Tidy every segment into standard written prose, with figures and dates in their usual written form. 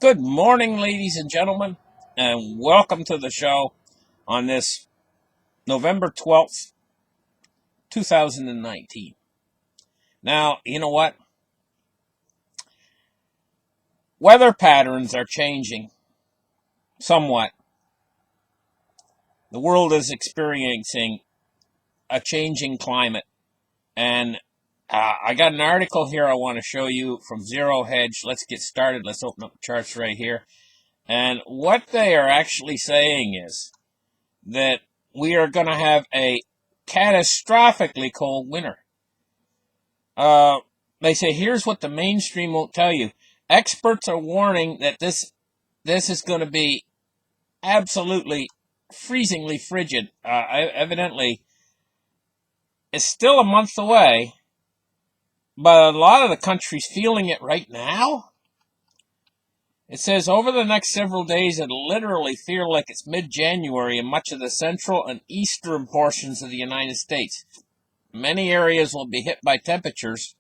Good morning, ladies and gentlemen, and welcome to the show on this November 12th, 2019. Now, you know what? Weather patterns are changing somewhat. The world is experiencing a changing climate, and I got an article here I want to show you from Zero Hedge. Let's get started. Let's open up the charts right here. And what they are actually saying is that we are going to have a catastrophically cold winter. They say, here's what the mainstream won't tell you. Experts are warning that this is going to be absolutely freezingly frigid. Evidently, it's still a month away, but a lot of the country's feeling it right now. It says over the next several days, it'll literally feel like it's mid-January in much of the central and eastern portions of the United States. Many areas will be hit by temperatures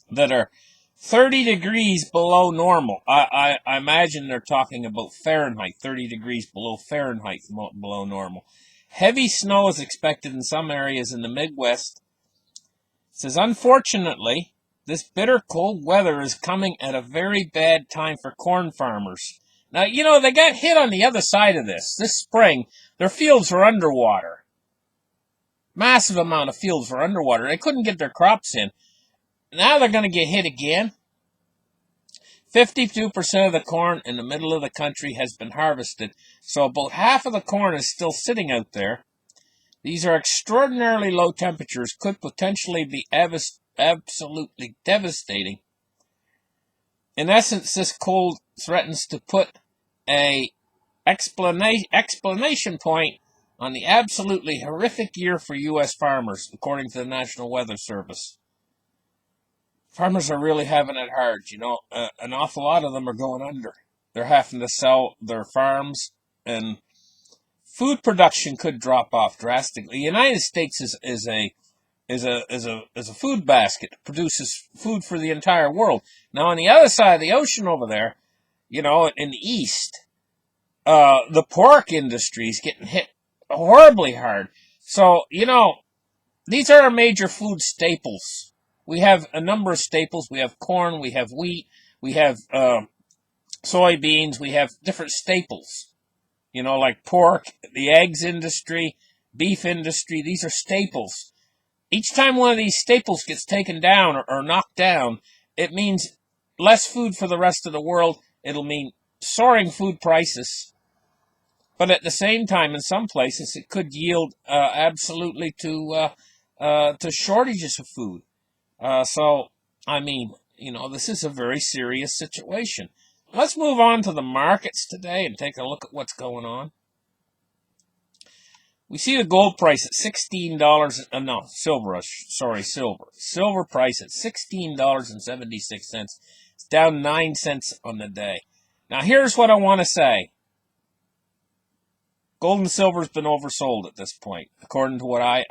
that are 30 degrees below normal. I imagine they're talking about Fahrenheit, 30 degrees below Fahrenheit, below normal. Heavy snow is expected in some areas in the Midwest. It says, unfortunately, this bitter cold weather is coming at a very bad time for corn farmers. Now, you know, they got hit on the other side of this. This spring, their fields were underwater. Massive amount of fields were underwater. They couldn't get their crops in. Now they're going to get hit again. 52% of the corn in the middle of the country has been harvested, so about half of the corn is still sitting out there. These are extraordinarily low temperatures, could potentially be absolutely devastating. In essence, this cold threatens to put a exclamation point on the absolutely horrific year for U.S. farmers, according to the National Weather Service. Farmers are really having it hard, you know. An awful lot of them are going under. They're having to sell their farms, and food production could drop off drastically. The United States is a food basket. It produces food for the entire world. Now, on the other side of the ocean over there, you know, in the east, the pork industry is getting hit horribly hard. So, you know, these are our major food staples. We have a number of staples. We have corn, we have wheat, we have soybeans, we have different staples. You know, like pork, the eggs industry, beef industry, these are staples. Each time one of these staples gets taken down or knocked down, it means less food for the rest of the world. It'll mean soaring food prices. But at the same time, in some places, it could yield absolutely to shortages of food. So, I mean, you know, this is a very serious situation. Let's move on to the markets today and take a look at what's going on. We see the gold price at $16, silver. Silver price at $16.76. It's down 9 cents on the day. Now, here's what I want to say. Gold and silver's been oversold at this point, according to what I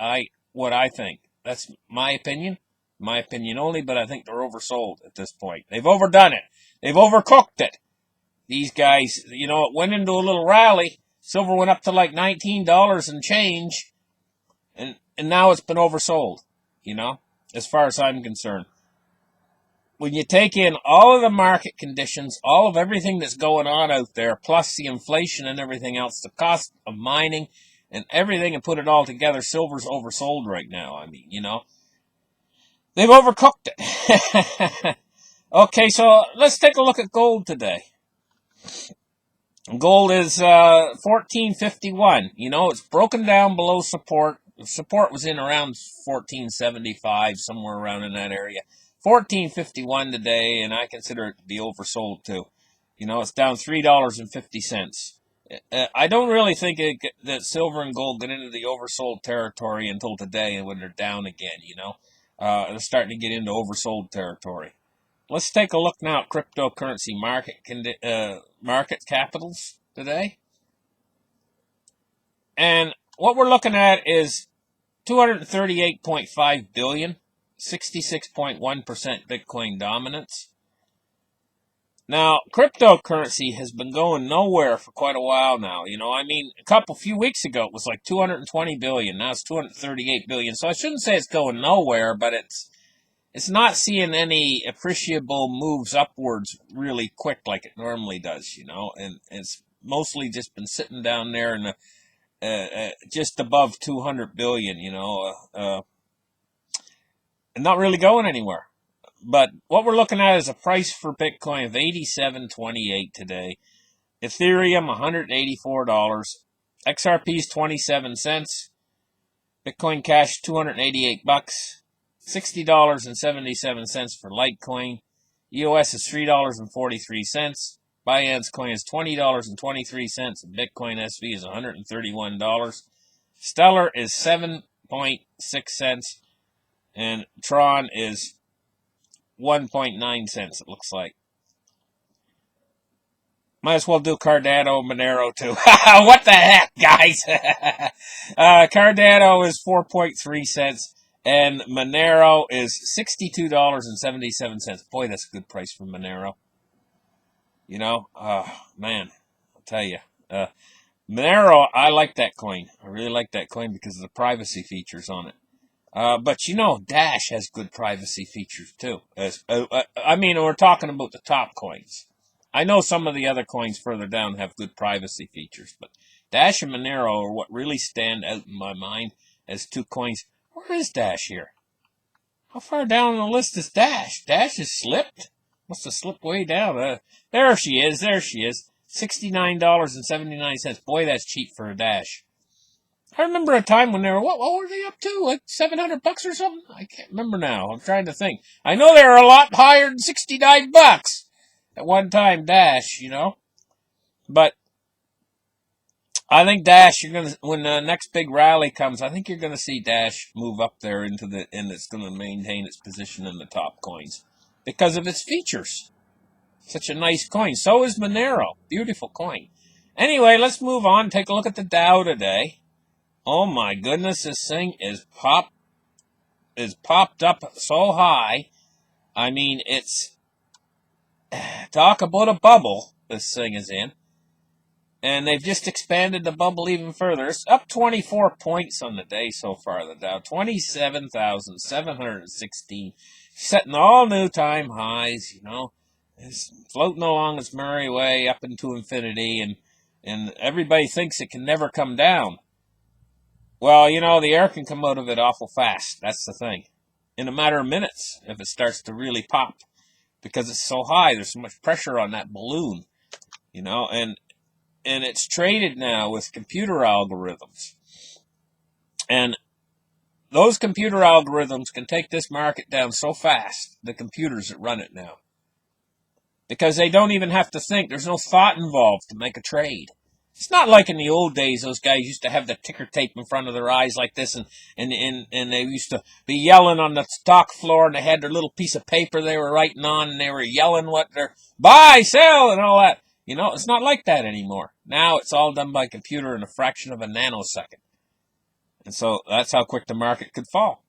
think. That's my opinion. My opinion only, but I think they're oversold at this point. They've overdone it. They've overcooked it. These guys, you know, it went into a little rally. Silver went up to like $19 and change, and now it's been oversold, you know, as far as I'm concerned. When you take in all of the market conditions, all of everything that's going on out there, plus the inflation and everything else, the cost of mining and everything, and put it all together, silver's oversold right now. I mean, you know. They've overcooked it. Okay, so let's take a look at gold today. Gold is $14.51. You know, it's broken down below support. Support was in around $14.75, somewhere around in that area. $14.51 today, and I consider it to be oversold too. You know, it's down $3.50. I don't really think that silver and gold get into the oversold territory until today, when they're down again. You know. They're starting to get into oversold territory. Let's take a look now at cryptocurrency market capitals today. And what we're looking at is 238.5 billion, 66.1% Bitcoin dominance. Now, cryptocurrency has been going nowhere for quite a while now. I mean, few weeks ago, it was like 220 billion. Now it's 238 billion. So I shouldn't say it's going nowhere, but it's not seeing any appreciable moves upwards really quick like it normally does, and it's mostly just been sitting down there in just above 200 billion, and not really going anywhere. But what we're looking at is a price for Bitcoin of 87.28 today. Ethereum $184. XRP is 27 cents. Bitcoin Cash $288. $60.77 for Litecoin. EOS is $3.43. Binance Coin is $20.23. And Bitcoin SV is $131. Stellar is 7.6 cents. And Tron is 1.9 cents, it looks like. Might as well do Cardano Monero too. What the heck, guys? Cardano is 4.3 cents, and Monero is $62.77. Boy, that's a good price for Monero. Man, I'll tell you. Monero, I like that coin. I really like that coin because of the privacy features on it. But Dash has good privacy features too. I mean, we're talking about the top coins. I know some of the other coins further down have good privacy features, but Dash and Monero are what really stand out in my mind as two coins. Where is Dash here? How far down the list is Dash? Dash has slipped? Must have slipped way down. There she is. $69.79. Boy, that's cheap for a Dash. I remember a time when they were, what were they up to? Like $700 or something? I can't remember now. I'm trying to think. I know they were a lot higher than $69 at one time, Dash, But I think Dash, when the next big rally comes, I think you're gonna see Dash move up there and it's gonna maintain its position in the top coins because of its features. Such a nice coin. So is Monero. Beautiful coin. Anyway, let's move on. Take a look at the Dow today. Oh my goodness, this thing is popped up so high. I mean, talk about a bubble this thing is in. And they've just expanded the bubble even further. It's up 24 points on the day so far, the Dow. 27,716. Setting all new time highs, It's floating along its merry way up into infinity, and everybody thinks it can never come down. Well, the air can come out of it awful fast. That's the thing. In a matter of minutes, if it starts to really pop. Because it's so high, there's so much pressure on that balloon, and it's traded now with computer algorithms. And those computer algorithms can take this market down so fast, the computers that run it now. Because they don't even have to think. There's no thought involved to make a trade. It's not like in the old days, those guys used to have the ticker tape in front of their eyes like this, and they used to be yelling on the stock floor, and they had their little piece of paper they were writing on, and they were yelling what they're buy, sell, and all that. It's not like that anymore. Now it's all done by computer in a fraction of a nanosecond. And so that's how quick the market could fall.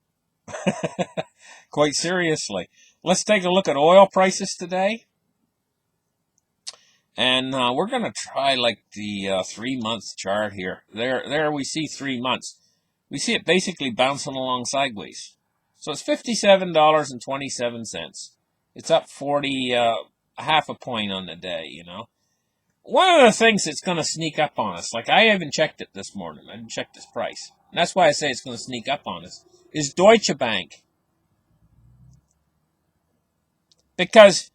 Quite seriously. Let's take a look at oil prices today. And we're going to try like the 3-month chart here. There we see 3 months. We see it basically bouncing along sideways. So it's $57.27. It's up 40, half a point on the day, One of the things that's going to sneak up on us, like I haven't checked it this morning. I didn't check this price. And that's why I say it's going to sneak up on us, is Deutsche Bank. Because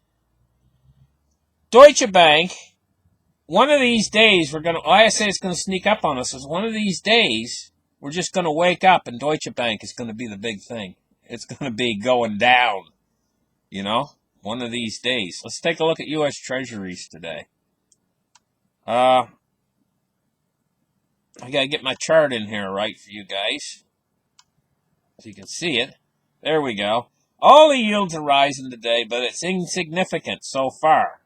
Deutsche Bank, one of these days, why I say it's going to sneak up on us is one of these days, we're just going to wake up and Deutsche Bank is going to be the big thing. It's going to be going down, one of these days. Let's take a look at U.S. Treasuries today. I got to get my chart in here right for you guys, so you can see it. There we go. All the yields are rising today, but it's insignificant so far.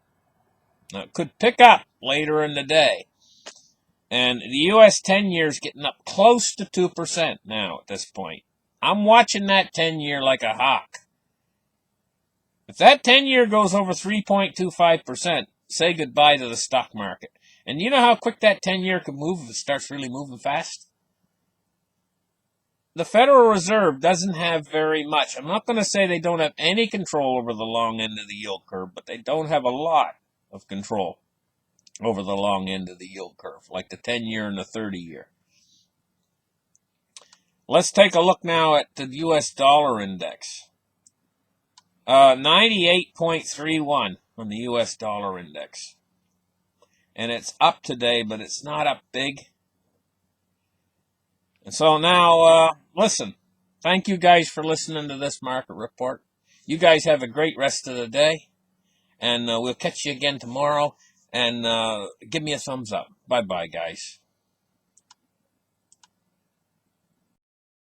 Now, it could pick up later in the day. And the U.S. 10-year is getting up close to 2% now at this point. I'm watching that 10-year like a hawk. If that 10-year goes over 3.25%, say goodbye to the stock market. And you know how quick that 10-year could move if it starts really moving fast? The Federal Reserve doesn't have very much. I'm not going to say they don't have any control over the long end of the yield curve, but they don't have a lot of control over the long end of the yield curve, like the 10-year and the 30-year. Let's take a look now at the U.S. dollar index. 98.31 on the U.S. dollar index. And it's up today, but it's not up big. And so now, listen, thank you guys for listening to this market report. You guys have a great rest of the day, and we'll catch you again tomorrow, and give me a thumbs up. Bye-bye, guys.